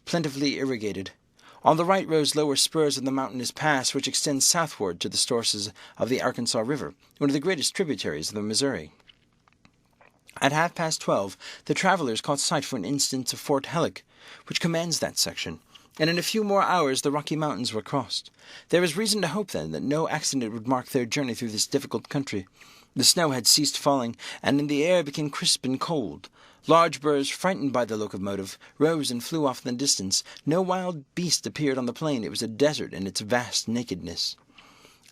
plentifully irrigated. On the right rose lower spurs of the mountainous pass which extends southward to the sources of the Arkansas River, one of the greatest tributaries of the Missouri. At 12:30, the travelers caught sight for an instant of Fort Halleck, which commands that section, and in a few more hours the Rocky Mountains were crossed. There was reason to hope, then, that no accident would mark their journey through this difficult country. The snow had ceased falling, and the air became crisp and cold. Large birds, frightened by the locomotive, rose and flew off in the distance. No wild beast appeared on the plain. It was a desert in its vast nakedness.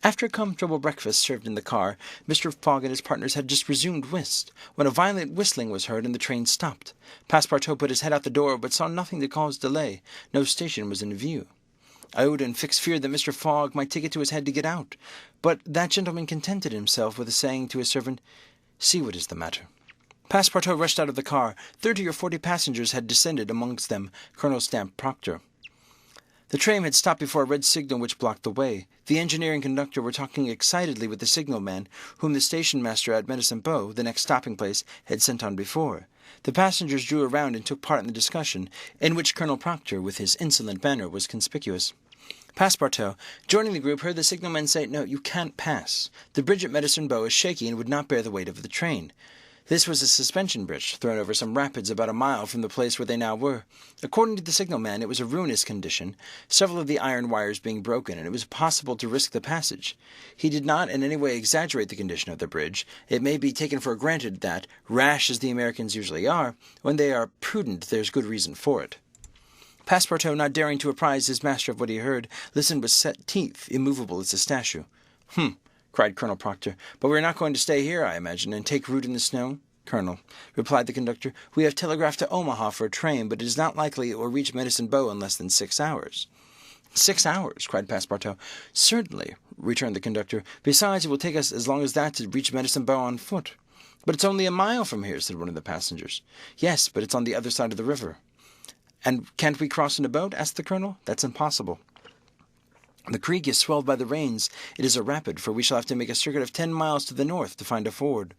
After a comfortable breakfast served in the car, Mr. Fogg and his partners had just resumed whist, when a violent whistling was heard and the train stopped. Passepartout put his head out the door, but saw nothing to cause delay. No station was in view. Aouda and Fix feared that Mr. Fogg might take it to his head to get out, but that gentleman contented himself with saying to his servant, "See what is the matter." Passepartout rushed out of the car. 30 or 40 passengers had descended, amongst them Colonel Stamp Proctor. The train had stopped before a red signal which blocked the way. The engineer and conductor were talking excitedly with the signalman, whom the station-master at Medicine Bow, the next stopping-place, had sent on before. The passengers drew around and took part in the discussion, in which Colonel Proctor, with his insolent manner, was conspicuous. Passepartout, joining the group, heard the signalman say, "No, you can't pass. The bridge at Medicine Bow is shaky and would not bear the weight of the train." This was a suspension bridge, thrown over some rapids about a mile from the place where they now were. According to the signalman, it was a ruinous condition, several of the iron wires being broken, and it was impossible to risk the passage. He did not in any way exaggerate the condition of the bridge. It may be taken for granted that, rash as the Americans usually are, when they are prudent there is good reason for it. Passepartout, not daring to apprise his master of what he heard, listened with set teeth, immovable as a statue. Cried Colonel Proctor. "But we are not going to stay here, I imagine, and take root in the snow?" "Colonel," replied the conductor, "we have telegraphed to Omaha for a train, but it is not likely it will reach Medicine Bow in less than 6 hours." "6 hours?" cried Passepartout. "Certainly," returned the conductor. "Besides, it will take us as long as that to reach Medicine Bow on foot." "But it's only a mile from here," said one of the passengers. "Yes, but it's on the other side of the river." "And can't we cross in a boat?" asked the colonel. "That's impossible. The creek is swelled by the rains. It is a rapid, for we shall have to make a circuit of 10 miles to the north to find a ford."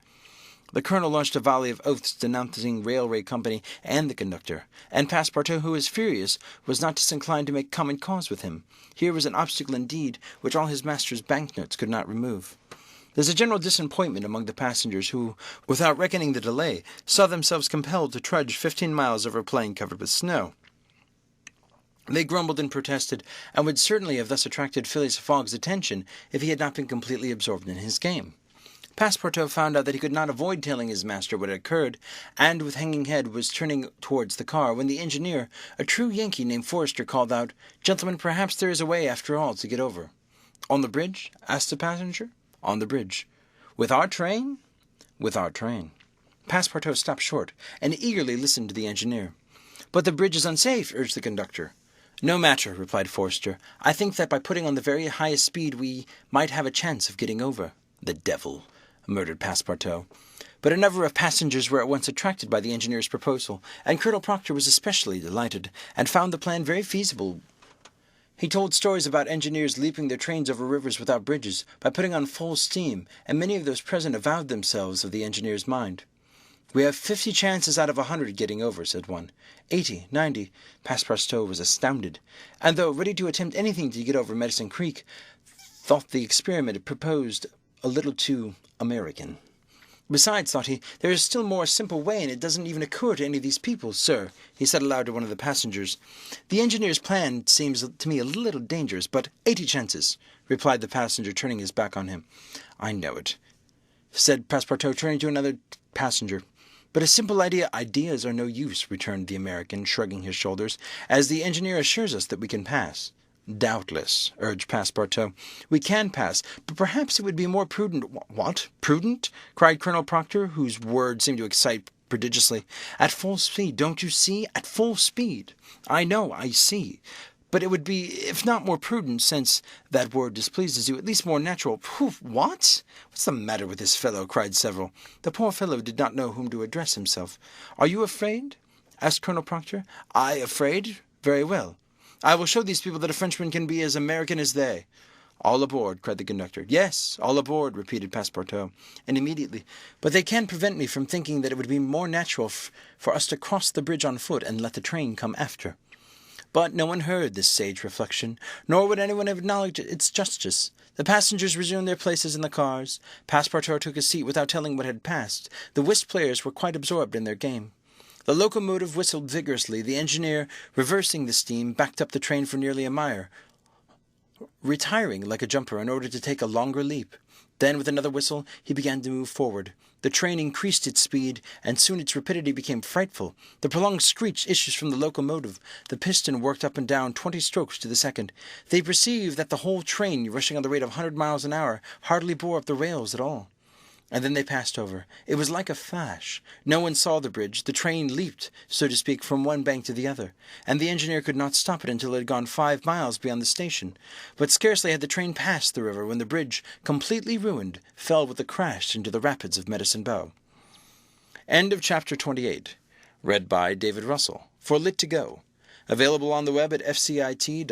The colonel launched a volley of oaths denouncing railway company and the conductor, and Passepartout, who was furious, was not disinclined to make common cause with him. Here was an obstacle indeed, which all his master's banknotes could not remove. There was a general disappointment among the passengers who, without reckoning the delay, saw themselves compelled to trudge 15 miles over a plain covered with snow. They grumbled and protested, and would certainly have thus attracted Phileas Fogg's attention if he had not been completely absorbed in his game. Passepartout found out that he could not avoid telling his master what had occurred, and with hanging head was turning towards the car, when the engineer, a true Yankee named Forrester, called out, "Gentlemen, perhaps there is a way, after all, to get over." "On the bridge?" asked the passenger. "On the bridge." "With our train?" "With our train." Passepartout stopped short, and eagerly listened to the engineer. "But the bridge is unsafe," urged the conductor. "No matter," replied Forrester. "I think that by putting on the very highest speed we might have a chance of getting over." "The devil!" murmured Passepartout. But a number of passengers were at once attracted by the engineer's proposal, and Colonel Proctor was especially delighted, and found the plan very feasible. He told stories about engineers leaping their trains over rivers without bridges, by putting on full steam, and many of those present avowed themselves of the engineer's mind. "We have 50 chances out of 100 getting over," said one. 80, 90. Passepartout was astounded, and though ready to attempt anything to get over Medicine Creek, thought the experiment proposed a little too American. "Besides," thought he, "there is a still more simple way, and it doesn't even occur to any of these people. Sir," he said aloud to one of the passengers, "the engineer's plan seems to me a little dangerous, but 80 chances," replied the passenger, turning his back on him. "I know it," said Passepartout, turning to another passenger. "But a simple ideas are no use," returned the American, shrugging his shoulders, "as the engineer assures us that we can pass." "Doubtless," urged Passepartout, "we can pass, but perhaps it would be more prudent—" "What? Prudent?" cried Colonel Proctor, whose words seemed to excite prodigiously. "At full speed, don't you see? At full speed." "I know, I see. But it would be, if not more prudent, since that word displeases you, at least more natural." "Pooh! What? What's the matter with this fellow?" cried several. The poor fellow did not know whom to address himself. "Are you afraid?" asked Colonel Proctor. "I afraid? Very well. I will show these people that a Frenchman can be as American as they." "All aboard," cried the conductor. "Yes, all aboard," repeated Passepartout, and immediately. "But they can't prevent me from thinking that it would be more natural for us to cross the bridge on foot and let the train come after." But no one heard this sage reflection, nor would anyone acknowledge its justice. The passengers resumed their places in the cars. Passepartout took his seat without telling what had passed. The whist players were quite absorbed in their game. The locomotive whistled vigorously. The engineer, reversing the steam, backed up the train for nearly a mile, retiring like a jumper in order to take a longer leap. Then, with another whistle, he began to move forward. The train increased its speed, and soon its rapidity became frightful. The prolonged screech issues from the locomotive. The piston worked up and down 20 strokes to the second. They perceived that the whole train, rushing on the rate of 100 miles an hour, hardly bore up the rails at all. And then they passed over. It was like a flash. No one saw the bridge. The train leaped, so to speak, from one bank to the other, and the engineer could not stop it until it had gone 5 miles beyond the station. But scarcely had the train passed the river when the bridge, completely ruined, fell with a crash into the rapids of Medicine Bow. End of Chapter 28. Read by David Russell for Lit2Go. Available on the web at fcit.usf.edu.